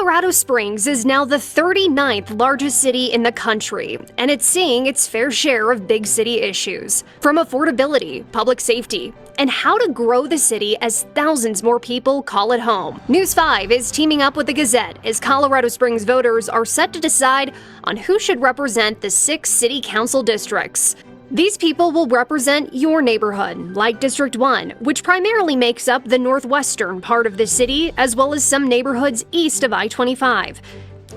Colorado Springs is now the 39th largest city in the country, and it's seeing its fair share of big city issues, from affordability, public safety, and how to grow the city as thousands more people call it home. News 5 is teaming up with The Gazette as Colorado Springs voters are set to decide on who should represent the 6 city council districts. These people will represent your neighborhood, like District 1, which primarily makes up the northwestern part of the city, as well as some neighborhoods east of I-25.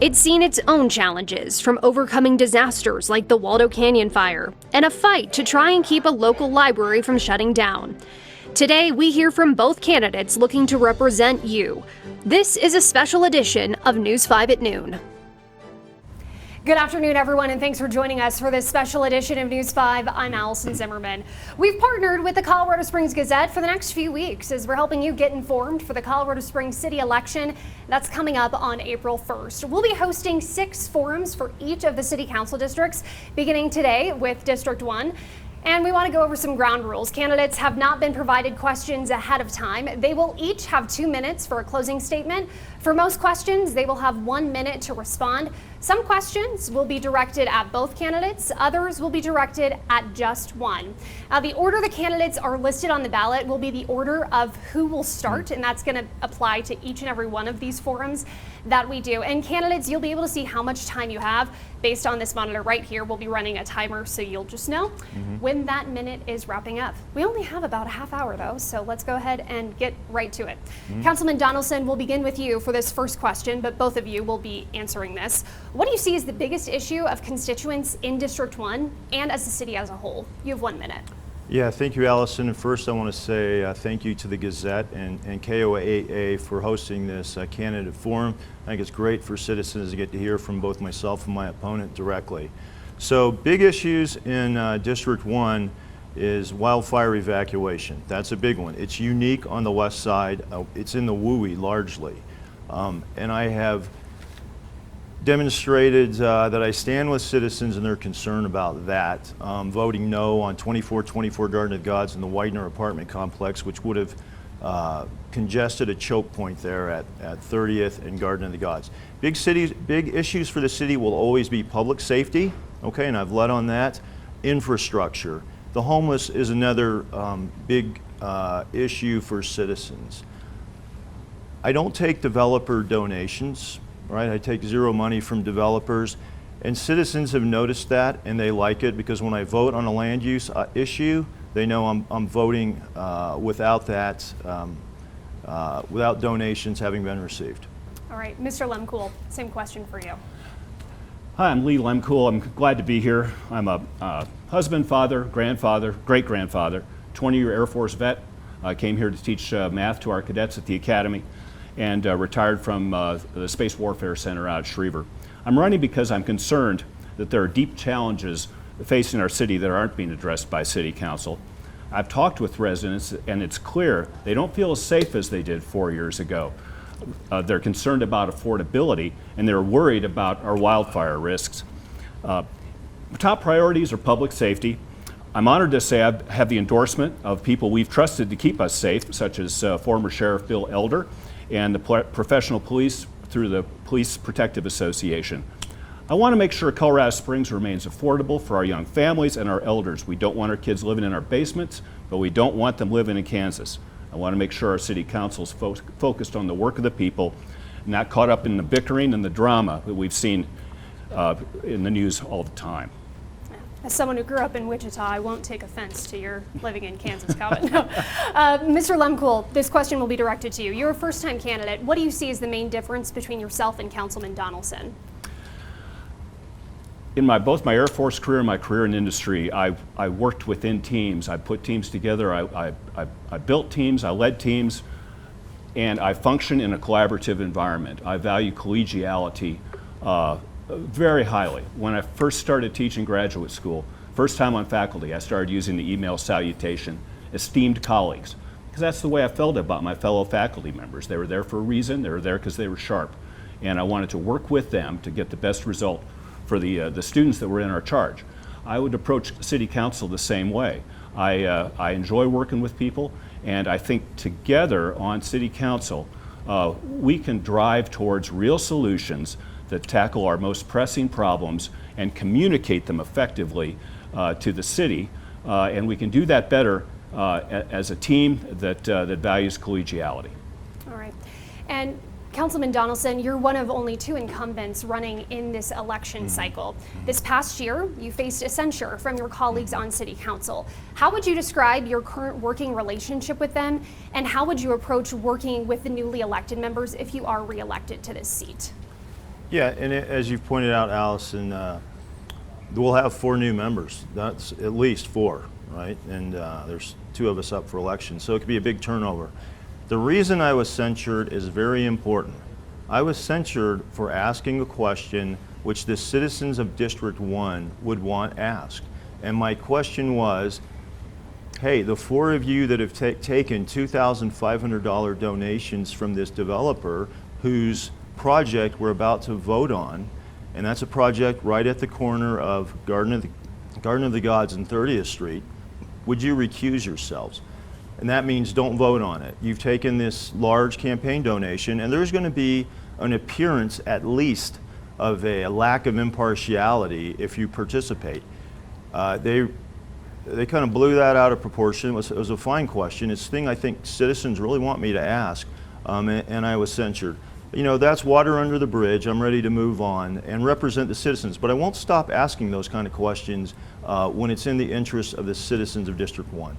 It's seen its own challenges, from overcoming disasters like the Waldo Canyon fire, and a fight to try and keep a local library from shutting down. Today, we hear from both candidates looking to represent you. This is a special edition of News 5 at noon. Good afternoon, everyone, and thanks for joining us for this special edition of News 5. I'm Allison Zimmerman. We've partnered with the Colorado Springs Gazette for the next few weeks as we're helping you get informed for the Colorado Springs city election that's coming up on April 1st. We'll be hosting 6 forums for each of the city council districts, beginning today with District 1. And we want to go over some ground rules. Candidates have not been provided questions ahead of time. They will each have 2 minutes for a closing statement. For most questions, they will have 1 minute to respond. Some questions will be directed at both candidates. Others will be directed at just one. Now, the order the candidates are listed on the ballot will be the order of who will start, and that's going to apply to each and every one of these forums that we do. And candidates, you'll be able to see how much time you have based on this monitor right here. We'll be running a timer, so you'll just know when that minute is wrapping up. We only have about a half hour, though, so let's go ahead and get right to it. Councilman Donelson, we'll begin with you for this first question, but both of you will be answering this. What do you see as the biggest issue of constituents in District 1 and as the city as a whole? You have 1 minute. Yeah, thank you, Allison. And first, I want to say thank you to the Gazette and KOAA for hosting this candidate forum. I think it's great for citizens to get to hear from both myself and my opponent directly. So, big issues in District 1 is wildfire evacuation. That's a big one. It's unique on the west side. It's in the WUI largely. And I have demonstrated that I stand with citizens and their concern about that, voting no on 2424 Garden of Gods in the Widener apartment complex, which would have congested a choke point there at 30th and Garden of the Gods. Big issues for the city will always be public safety, okay, and I've led on that. Infrastructure. The homeless is another big issue for citizens. I don't take developer donations. Right, I take zero money from developers, and citizens have noticed that, and they like it because when I vote on a land use issue, they know I'm voting without that, without donations having been received. All right, Mr. Lehmkuhl, same question for you. Hi, I'm Lee Lehmkuhl. I'm glad to be here. I'm a husband, father, grandfather, great-grandfather, 20-year Air Force vet. I came here to teach math to our cadets at the academy, and retired from the Space Warfare Center out at Schriever. I'm running because I'm concerned that there are deep challenges facing our city that aren't being addressed by City Council. I've talked with residents, and it's clear they don't feel as safe as they did 4 years ago. They're concerned about affordability, and they're worried about our wildfire risks. Top priorities are public safety. I'm honored to say I have the endorsement of people we've trusted to keep us safe, such as former Sheriff Bill Elder, and the professional police through the Police Protective Association. I want to make sure Colorado Springs remains affordable for our young families and our elders. We don't want our kids living in our basements, but we don't want them living in Kansas. I want to make sure our city council is focused on the work of the people, not caught up in the bickering and the drama that we've seen in the news all the time. As someone who grew up in Wichita, I won't take offense to your living in Kansas comment. No. Mr. Lehmkuhl, this question will be directed to you. You're a first-time candidate. What do you see as the main difference between yourself and Councilman Donelson? In both my Air Force career and my career in industry, I worked within teams. I put teams together. I built teams. I led teams. And I function in a collaborative environment. I value collegiality very highly. When I first started teaching graduate school, first time on faculty, I started using the email salutation, esteemed colleagues, because that's the way I felt about my fellow faculty members. They were there for a reason. They were there because they were sharp. And I wanted to work with them to get the best result for the students that were in our charge. I would approach City Council the same way. I enjoy working with people, and I think together on City Council, we can drive towards real solutions that tackle our most pressing problems and communicate them effectively to the city. And we can do that better as a team that values collegiality. All right. And Councilman Donelson, you're one of only 2 incumbents running in this election cycle. This past year, you faced a censure from your colleagues on City Council. How would you describe your current working relationship with them, and how would you approach working with the newly elected members if you are reelected to this seat? Yeah, and as you've pointed out, Allison, we'll have 4 new members. That's at least 4, right? And there's 2 of us up for election, so it could be a big turnover. The reason I was censured is very important. I was censured for asking a question which the citizens of District 1 would want asked. And my question was, hey, the 4 of you that have taken $2,500 donations from this developer whose project we're about to vote on, and that's a project right at the corner of Garden of the Gods and 30th Street, would you recuse yourselves? And that means don't vote on it. You've taken this large campaign donation, and there's going to be an appearance at least of a lack of impartiality if you participate. They kind of blew that out of proportion. It was a fine question. It's a thing I think citizens really want me to ask, and I was censured. You know, that's water under the bridge. I'm ready to move on and represent the citizens, but I won't stop asking those kind of questions when it's in the interest of the citizens of District 1.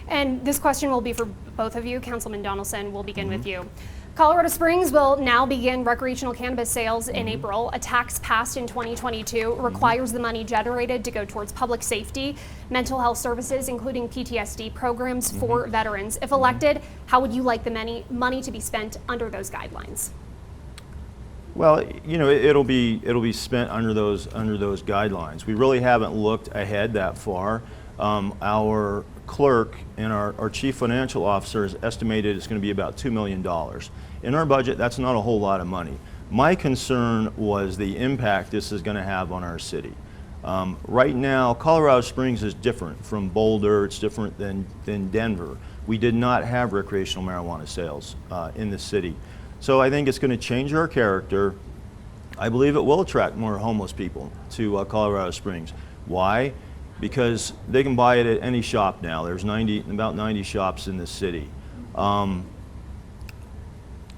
And this question will be for both of you. Councilman Donelson, we'll begin with you. Colorado Springs will now begin recreational cannabis sales in April. A tax passed in 2022 requires the money generated to go towards public safety, mental health services, including PTSD programs for veterans. If elected, how would you like the money to be spent under those guidelines? Well, you know, it'll be spent under those guidelines. We really haven't looked ahead that far. Our clerk and our chief financial officer has estimated it's going to be about $2 million. In our budget, that's not a whole lot of money. My concern was the impact this is going to have on our city. Right now, Colorado Springs is different from Boulder. It's different than Denver. We did not have recreational marijuana sales in the city. So I think it's going to change our character. I believe it will attract more homeless people to Colorado Springs. Why? Because they can buy it at any shop now. There's about 90 shops in the city.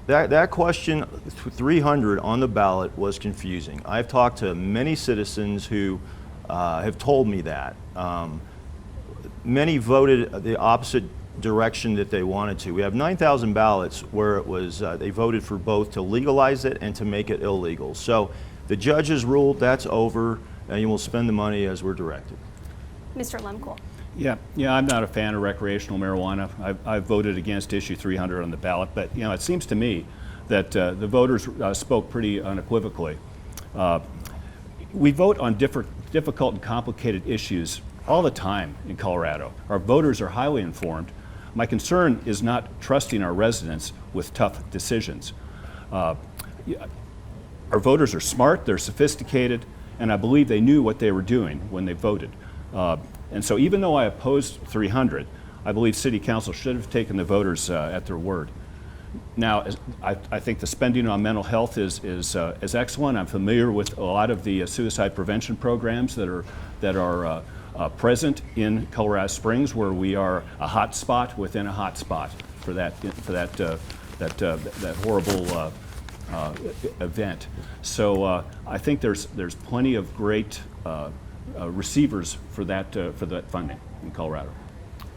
That question, 300 on the ballot, was confusing. I've talked to many citizens who have told me that. Many voted the opposite direction that they wanted to. We have 9,000 ballots where it was they voted for both to legalize it and to make it illegal. So the judges ruled that's over, and you will spend the money as we're directed. Mr. Lehmkuhl. Yeah, I'm not a fan of recreational marijuana. I've voted against issue 300 on the ballot, but you know, it seems to me that the voters spoke pretty unequivocally. We vote on difficult and complicated issues all the time in Colorado. Our voters are highly informed. My concern is not trusting our residents with tough decisions. Our voters are smart, they're sophisticated, and I believe they knew what they were doing when they voted. And so even though I opposed 300, I believe City Council should have taken the voters at their word. Now, I think the spending on mental health is excellent. I'm familiar with a lot of the suicide prevention programs that are present in Colorado Springs, where we are a hot spot within a hot spot for that horrible event. So I think there's plenty of great receivers for that funding in Colorado.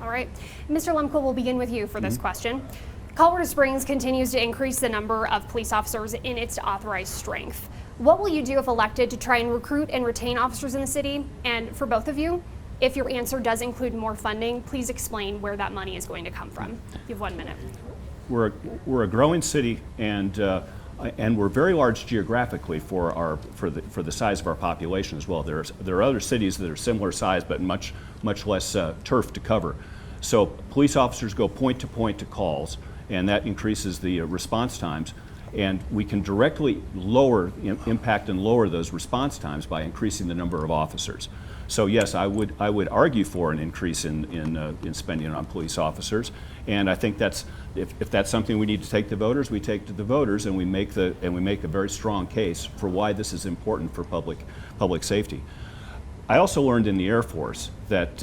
All right. Mr. Lehmkuhl, we'll begin with you for this question. Colorado Springs continues to increase the number of police officers in its authorized strength. What will you do if elected to try and recruit and retain officers in the city? And for both of you, if your answer does include more funding, please explain where that money is going to come from. You have 1 minute. We're a growing city, and we're very large geographically for the size of our population as well. There are other cities that are similar size, but much less turf to cover. So police officers go point to point to calls, and that increases the response times. And we can directly impact and lower those response times by increasing the number of officers. So yes, I would argue for an increase in spending on police officers, and I think that's if that's something we need to take to voters, we take to the voters, and we make a very strong case for why this is important for public safety. I also learned in the Air Force that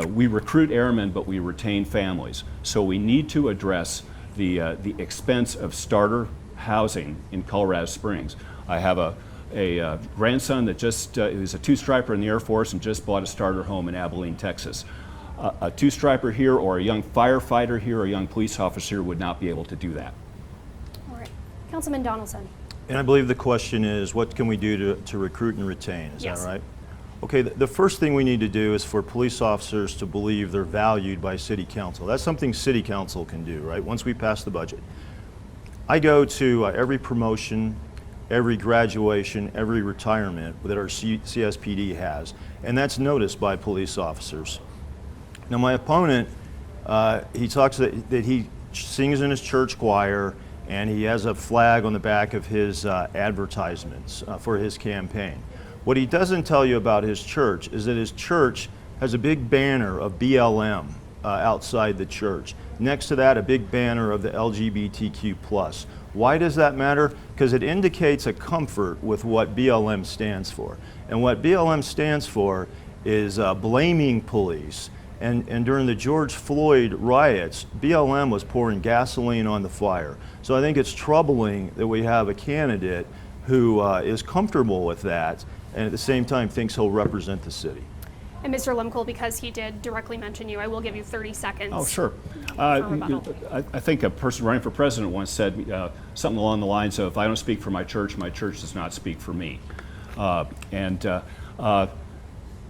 we recruit airmen, but we retain families. So we need to address the expense of starter housing in Colorado Springs. I have a grandson that just is a two-striper in the Air Force and just bought a starter home in Abilene, Texas. A two-striper here, or a young firefighter here, or a young police officer would not be able to do that. All right, Councilman Donelson. And I believe the question is, what can we do to recruit and retain? Is Yes. that right? Okay, the first thing we need to do is for police officers to believe they're valued by City Council. That's something City Council can do, right, once we pass the budget. I go to every promotion, every graduation, every retirement that our CSPD has, and that's noticed by police officers. Now, my opponent, he talks that he sings in his church choir, and he has a flag on the back of his advertisements for his campaign. What he doesn't tell you about his church is that his church has a big banner of BLM outside the church. Next to that, a big banner of the LGBTQ+. Why does that matter? Because it indicates a comfort with what BLM stands for. And what BLM stands for is blaming police. And during the George Floyd riots, BLM was pouring gasoline on the fire. So I think it's troubling that we have a candidate who is comfortable with that and at the same time thinks he'll represent the city. And Mr. Lehmkuhl, because he did directly mention you, I will give you 30 seconds. Oh, sure. rebuttal. I think a person running for president once said something along the lines of, "I don't speak for my church does not speak for me." And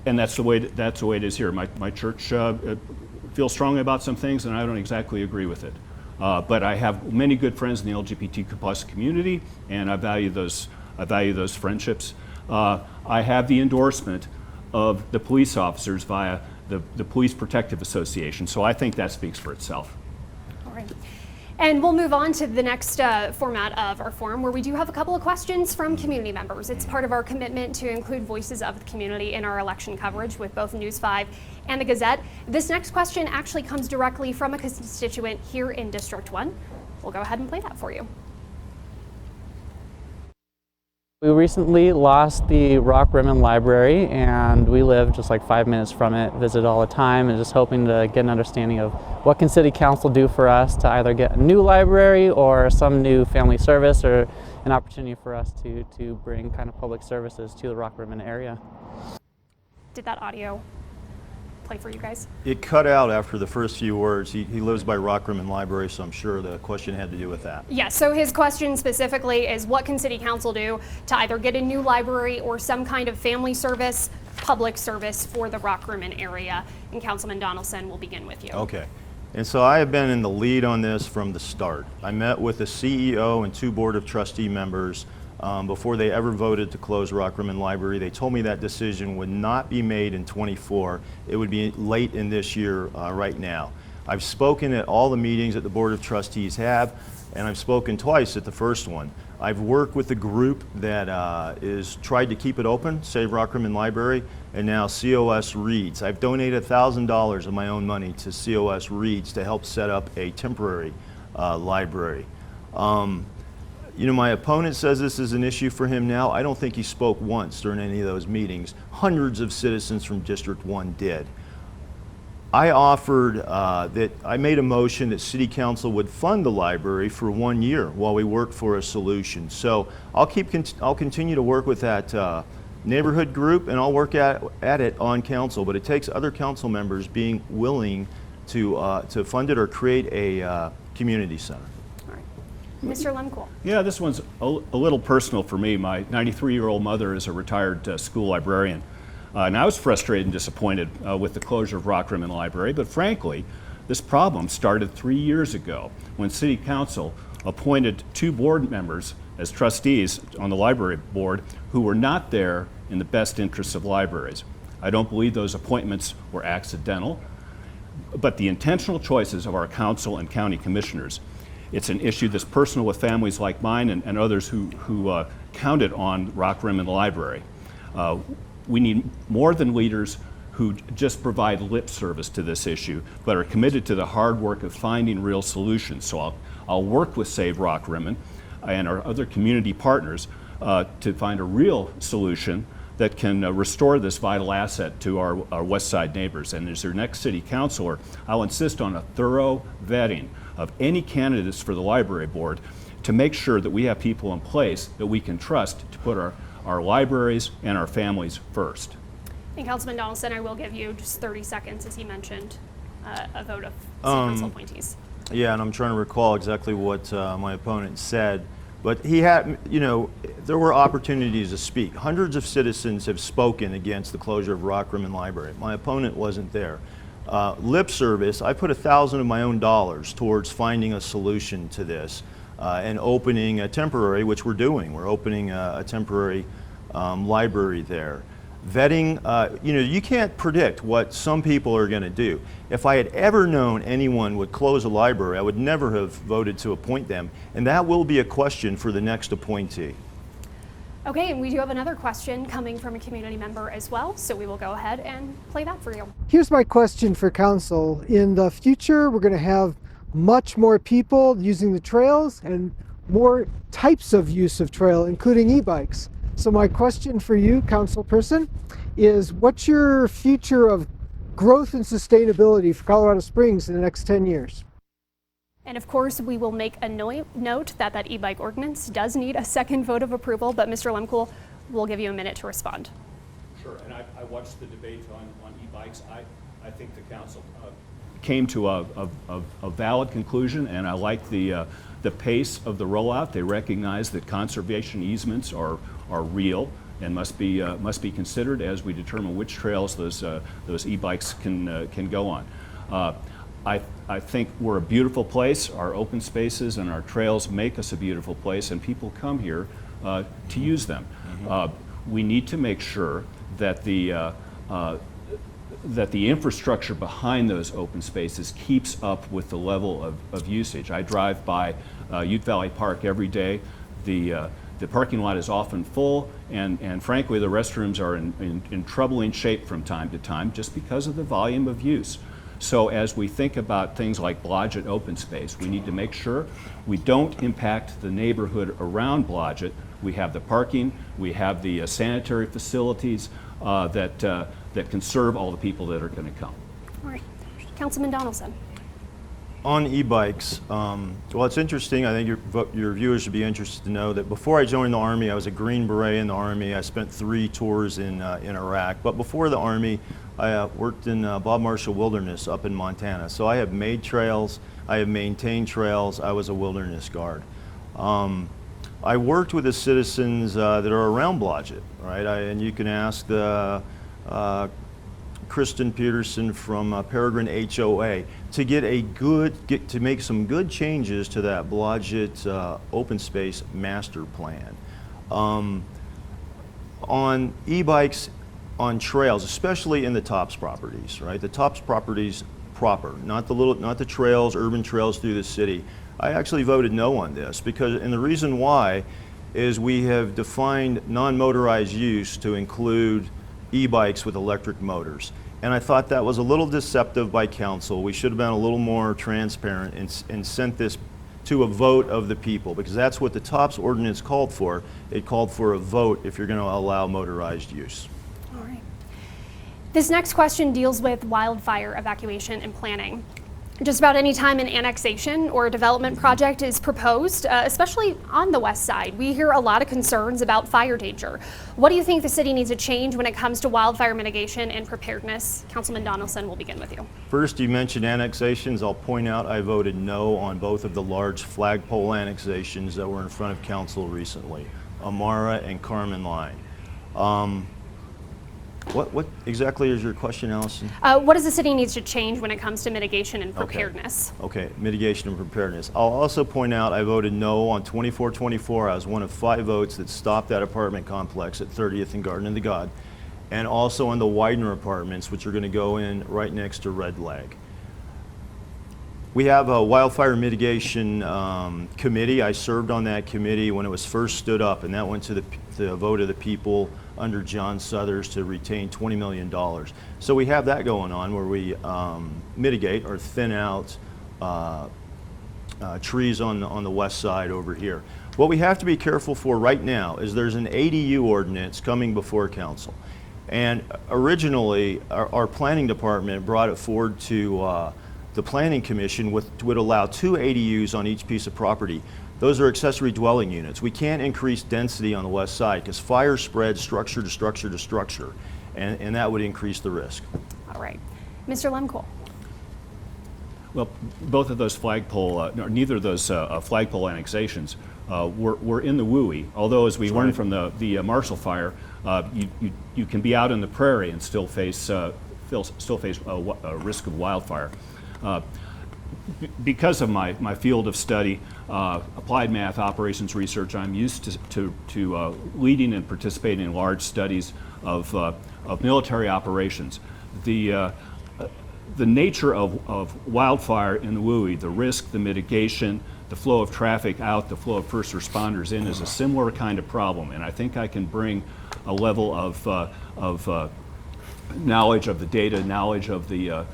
that's the way it is here. My church feels strongly about some things, and I don't exactly agree with it. But I have many good friends in the LGBTQ+ community, and I value those friendships. I have the endorsement of the police officers via the Police Protective Association, so I think that speaks for itself. All right. And we'll move on to the next format of our forum, where we do have a couple of questions from community members. It's part of our commitment to include voices of the community in our election coverage with both News5 and The Gazette. This next question actually comes directly from a constituent here in District 1. We'll go ahead and play that for you. We recently lost the Rockrimmon Library, and we live just like 5 minutes from it, visit all the time, and just hoping to get an understanding of what can City Council do for us to either get a new library or some new family service, or an opportunity for us to bring kind of public services to the Rockrimmon area. Did that audio play for you guys? It cut out after the first few words. He lives by Rockrimmon Library, so I'm sure the question had to do with that. Yes, so his question specifically is, what can City Council do to either get a new library or some kind of family service, public service for the Rockrimmon area? And Councilman Donelson, will begin with you. Okay. And so I have been in the lead on this from the start. I met with the CEO and 2 Board of Trustee members before they ever voted to close Rockrimmon Library. They told me that decision would not be made in '24. It would be late in this year right now. I've spoken at all the meetings that the Board of Trustees have, and I've spoken twice at the first one. I've worked with the group that is tried to keep it open, Save Rockrimmon Library, and now COS Reads. I've donated $1,000 of my own money to COS Reads to help set up a temporary library. You know, my opponent says this is an issue for him now. I don't think he spoke once during any of those meetings. Hundreds of citizens from District 1 did. I offered that I made a motion that City Council would fund the library for 1 year while we work for a solution. So I'll continue to work with that neighborhood group, and I'll work at it on council. But it takes other council members being willing to fund it or create a community center. Mr. Lehmkuhl. Yeah, this one's a little personal for me. My 93-year-old mother is a retired school librarian. And I was frustrated and disappointed with the closure of Rockrimmon Library, but frankly, this problem started 3 years ago when City Council appointed 2 board members as trustees on the library board who were not there in the best interests of libraries. I don't believe those appointments were accidental, but the intentional choices of our council and county commissioners. It's an issue that's personal with families like mine and others who counted on Rockrimmon Library. we need more than leaders who just provide lip service to this issue, but are committed to the hard work of finding real solutions. So I'll work with Save Rockrimmon and our other community partners to find a real solution that can restore this vital asset to our West Side neighbors. And as your next city councilor, I'll insist on a thorough vetting of any candidates for the library board to make sure that we have people in place that we can trust to put our libraries and our families first. And Councilman Donelson, I will give you just 30 seconds, as he mentioned, a vote of city council appointees. Yeah, and I'm trying to recall exactly what my opponent said, but he had, you know, there were opportunities to speak. Hundreds of citizens have spoken against the closure of Rockrimmon Library. My opponent wasn't there. Lip service, I put $1,000 of my own dollars towards finding a solution to this and opening a temporary, which we're doing. We're opening a temporary library there. Vetting, you know, you can't predict what some people are going to do. If I had ever known anyone would close a library, I would never have voted to appoint them, and that will be a question for the next appointee. Okay, and we do have another question coming from a community member as well, so we will go ahead and play that for you. Here's my question for council. In the future, we're going to have much more people using the trails and more types of use of trail, including e-bikes. So my question for you, council person, is what's your future of growth and sustainability for Colorado Springs in the next 10 years? And of course, we will make a note that that e-bike ordinance does need a second vote of approval, but Mr. Lehmkuhl, we'll give you a minute to respond. Sure, and I watched the debate on e-bikes. I think the council came to a valid conclusion, and I like the pace of the rollout. They recognize that conservation easements are real and must be considered as we determine which trails those e-bikes can go on. I think we're a beautiful place. Our open spaces and our trails make us a beautiful place, and people come here to use them. Mm-hmm. We need to make sure that the infrastructure behind those open spaces keeps up with the level of usage. I drive by Ute Valley Park every day. The parking lot is often full, and frankly, the restrooms are in troubling shape from time to time just because of the volume of use. So as we think about things like Blodgett open space, we need to make sure we don't impact the neighborhood around Blodgett. We have the parking, we have the sanitary facilities that can serve all the people that are going to come. All right, Councilman Donelson. On e-bikes, well, it's interesting. I think your viewers should be interested to know that before I joined the Army, I was a Green Beret in the Army. I spent 3 tours in Iraq. But before the Army, I worked in Bob Marshall Wilderness up in Montana. So I have made trails, I have maintained trails. I was a wilderness guard. I worked with the citizens that are around Blodgett, right? And you can ask the Kristen Peterson from Peregrine HOA to make some good changes to that Blodgett open space master plan. On e-bikes, on trails, especially in the TOPS properties, right? The TOPS properties proper, not the trails, urban trails through the city. I actually voted no on this and the reason why is we have defined non-motorized use to include e-bikes with electric motors. And I thought that was a little deceptive by council. We should have been a little more transparent and sent this to a vote of the people, because that's what the TOPS ordinance called for. It called for a vote if you're going to allow motorized use. All right. This next question deals with wildfire evacuation and planning. Just about any time an annexation or a development project is proposed, especially on the west side, we hear a lot of concerns about fire danger. What do you think the city needs to change when it comes to wildfire mitigation and preparedness? Councilman Donelson, we'll begin with you. First, you mentioned annexations. I'll point out I voted no on both of the large flagpole annexations that were in front of council recently, Amara and Carmen Line. What exactly is your question, Allison? What does the city needs to change when it comes to mitigation and preparedness? Okay, mitigation and preparedness. I'll also point out I voted no on 2424. I was one of 5 votes that stopped that apartment complex at 30th and Garden of the God, and also on the Widener apartments, which are going to go in right next to Red Leg. We have a wildfire mitigation committee. I served on that committee when it was first stood up, and that went to the vote of the people under John Suthers to retain $20 million. So we have that going on where we mitigate or thin out trees on the west side over here. What we have to be careful for right now is there's an ADU ordinance coming before council. And originally, our planning department brought it forward to the Planning Commission would allow 2 ADUs on each piece of property. Those are accessory dwelling units. We can't increase density on the west side because fire spreads structure to structure to structure, and that would increase the risk. All right. Mr. Lehmkuhl. Well, both of those flagpole, neither of those flagpole annexations were in the WUI. Although, as we learned from the Marshall Fire, you can be out in the prairie and still face a risk of wildfire. Because of my field of study, applied math, operations research, I'm used to leading and participating in large studies of military operations. The nature of wildfire in the WUI, the risk, the mitigation, the flow of traffic out, the flow of first responders in is a similar kind of problem, and I think I can bring a level of knowledge of the data, knowledge of the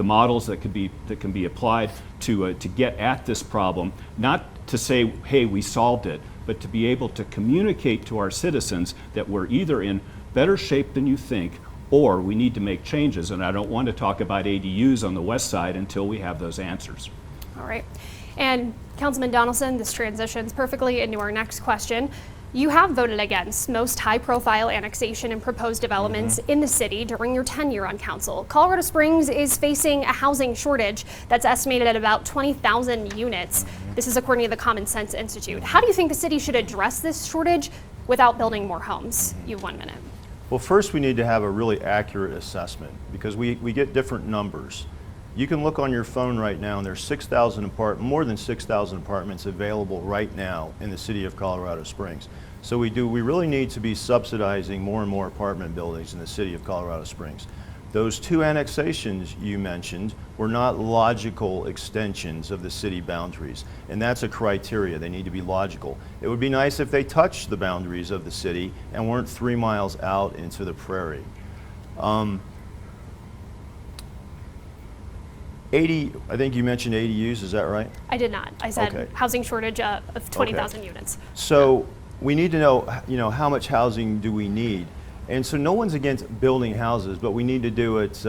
models that can be applied to get at this problem, not to say, hey, we solved it, but to be able to communicate to our citizens that we're either in better shape than you think, or we need to make changes. And I don't want to talk about ADUs on the west side until we have those answers. All right. And Councilman Donelson, this transitions perfectly into our next question. You have voted against most high-profile annexation and proposed developments in the city during your tenure on council. Colorado Springs is facing a housing shortage that's estimated at about 20,000 units. This is according to the Common Sense Institute. How do you think the city should address this shortage without building more homes? You have 1 minute. Well, first we need to have a really accurate assessment because we get different numbers. You can look on your phone right now, and there's more than 6,000 apartments available right now in the city of Colorado Springs. So we really need to be subsidizing more and more apartment buildings in the city of Colorado Springs. Those 2 annexations you mentioned were not logical extensions of the city boundaries, and that's a criteria. They need to be logical. It would be nice if they touched the boundaries of the city and weren't 3 miles out into the prairie. 80, I think you mentioned ADUs, is that right? I did not. I said Okay. housing shortage of 20,000 units. So we need to know, how much housing do we need? And so no one's against building houses, but we need to do it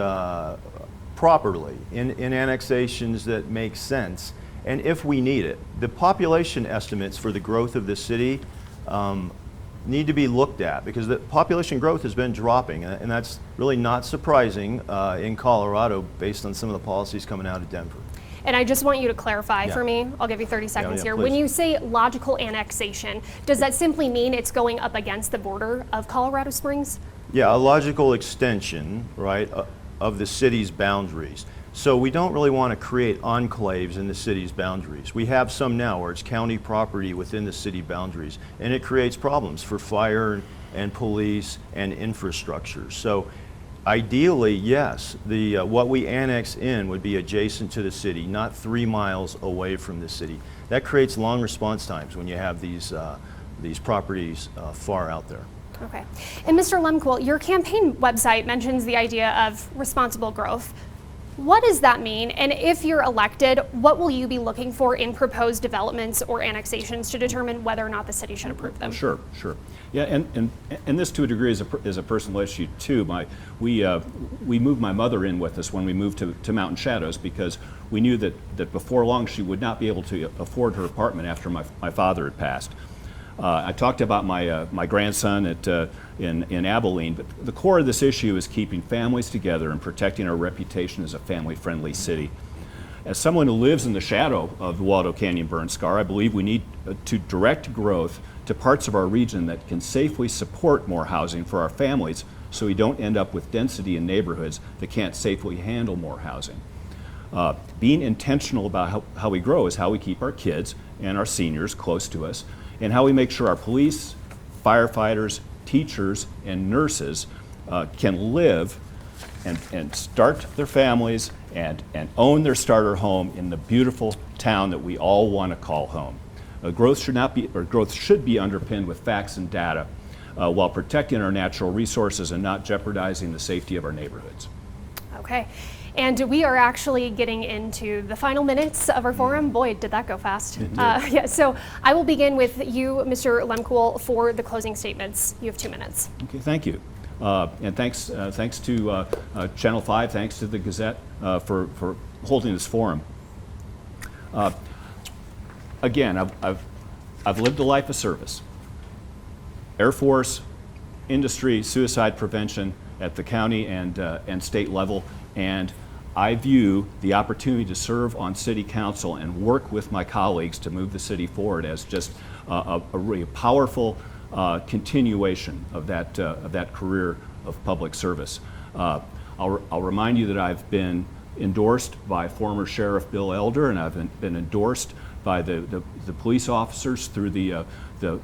properly in annexations that make sense. And if we need it, the population estimates for the growth of the city need to be looked at because the population growth has been dropping, and that's really not surprising in Colorado based on some of the policies coming out of Denver. And I just want you to clarify for me. I'll give you 30 seconds here. please. When you say logical annexation, does that simply mean it's going up against the border of Colorado Springs? Yeah, a logical extension, right, of the city's boundaries. So we don't really want to create enclaves in the city's boundaries. We have some now where it's county property within the city boundaries, and it creates problems for fire and police and infrastructure. So ideally, yes, what we annex in would be adjacent to the city, not 3 miles away from the city. That creates long response times when you have these properties far out there. Okay. And Mr. Lehmkuhl, your campaign website mentions the idea of responsible growth. What does that mean? And if you're elected, what will you be looking for in proposed developments or annexations to determine whether or not the city should approve them? Sure. Yeah, and this to a degree is a personal issue too. We moved my mother in with us when we moved to Mountain Shadows because we knew that before long she would not be able to afford her apartment after my father had passed. I talked about my grandson in Abilene, but the core of this issue is keeping families together and protecting our reputation as a family-friendly city. As someone who lives in the shadow of the Waldo Canyon burn scar, I believe we need to direct growth to parts of our region that can safely support more housing for our families so we don't end up with density in neighborhoods that can't safely handle more housing. Being intentional about how we grow is how we keep our kids and our seniors close to us, and how we make sure our police, firefighters, teachers, and nurses can live and start their families and own their starter home in the beautiful town that we all want to call home. Growth should be underpinned with facts and data while protecting our natural resources and not jeopardizing the safety of our neighborhoods. Okay. And we are actually getting into the final minutes of our forum. Boy, did that go fast. Yeah, so I will begin with you, Mr. Lehmkuhl, for the closing statements. You have 2 minutes. Okay, thank you. And thanks to Channel 5, thanks to the Gazette for holding this forum. Again, I've lived a life of service. Air Force, industry, suicide prevention at the county and state level, and I view the opportunity to serve on city council and work with my colleagues to move the city forward as just a really powerful continuation of that career of public service. I'll remind you that I've been endorsed by former Sheriff Bill Elder, and I've been endorsed by the police officers through the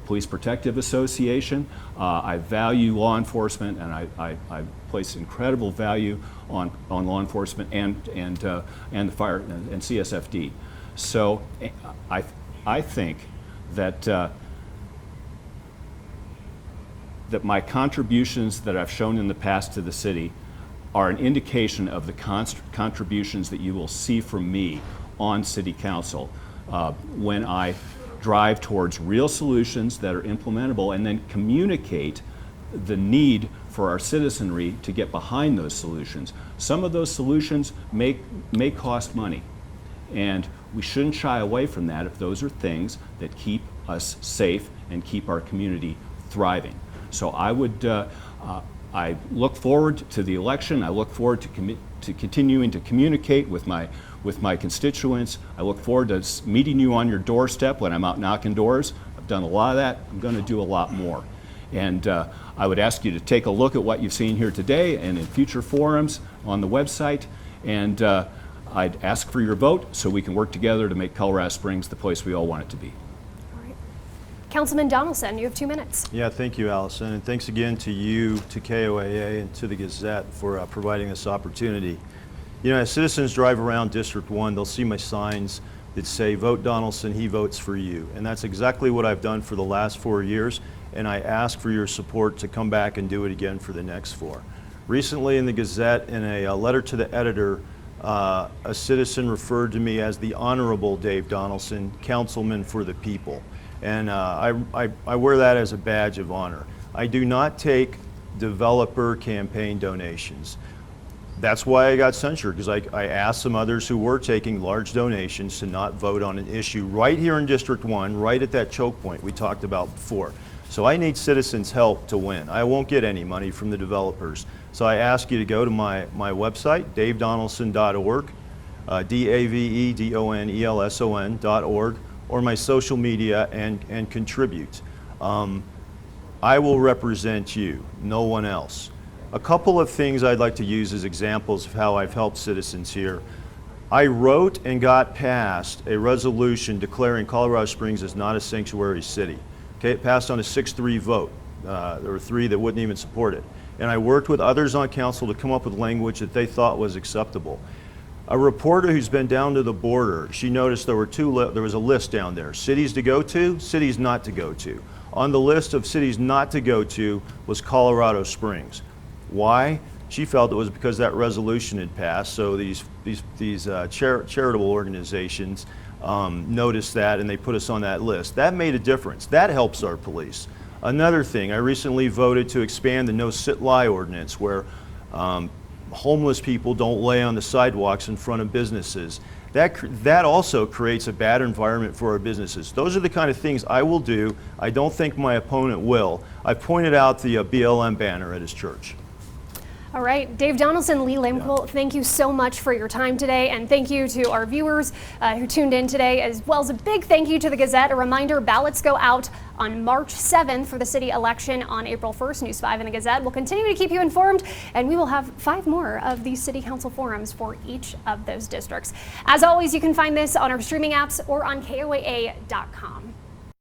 Police Protective Association. I value law enforcement, and I place incredible value on law enforcement and the fire and CSFD. So I think that that my contributions that I've shown in the past to the city are an indication of the contributions that you will see from me on City Council when I drive towards real solutions that are implementable and then communicate the need for our citizenry to get behind those solutions. Some of those solutions may cost money, and we shouldn't shy away from that if those are things that keep us safe and keep our community thriving. So I look forward to the election. I look forward to continuing to communicate with my constituents. I look forward to meeting you on your doorstep when I'm out knocking doors. I've done a lot of that. I'm going to do a lot more. And I would ask you to take a look at what you've seen here today and in future forums on the website. And I'd ask for your vote so we can work together to make Colorado Springs the place we all want it to be. Councilman Donelson, you have 2 minutes. Yeah, thank you, Allison, and thanks again to you, to KOAA, and to the Gazette for providing this opportunity. You know, as citizens drive around District 1, they'll see my signs that say, "Vote Donelson, he votes for you." And that's exactly what I've done for the last 4 years, and I ask for your support to come back and do it again for the next 4. Recently in the Gazette, in a letter to the editor, a citizen referred to me as the Honorable Dave Donelson, Councilman for the People. And I wear that as a badge of honor. I do not take developer campaign donations. That's why I got censured, because I asked some others who were taking large donations to not vote on an issue right here in District 1, right at that choke point we talked about before. So I need citizens' help to win. I won't get any money from the developers. So I ask you to go to my website, davedonelson.org, DAVEDONELSON.org, or my social media and contribute. I will represent you, no one else. A couple of things I'd like to use as examples of how I've helped citizens here. I wrote and got passed a resolution declaring Colorado Springs as not a sanctuary city. Okay, it passed on a 6-3 vote. There were 3 that wouldn't even support it. And I worked with others on council to come up with language that they thought was acceptable. A reporter who's been down to the border, she noticed there was a list down there. Cities to go to, cities not to go to. On the list of cities not to go to was Colorado Springs. Why? She felt it was because that resolution had passed, so these charitable organizations noticed that and they put us on that list. That made a difference. That helps our police. Another thing, I recently voted to expand the no sit lie ordinance where homeless people don't lay on the sidewalks in front of businesses. That also creates a bad environment for our businesses. Those are the kind of things I will do. I don't think my opponent will. I pointed out the BLM banner at his church. All right, Dave Donelson, Lee Lehmkuhl, thank you so much for your time today, and thank you to our viewers who tuned in today, as well as a big thank you to the Gazette. A reminder, ballots go out on March 7th for the city election on April 1st. News 5 and The Gazette will continue to keep you informed, and we will have 5 more of these city council forums for each of those districts. As always, you can find this on our streaming apps or on KOAA.com.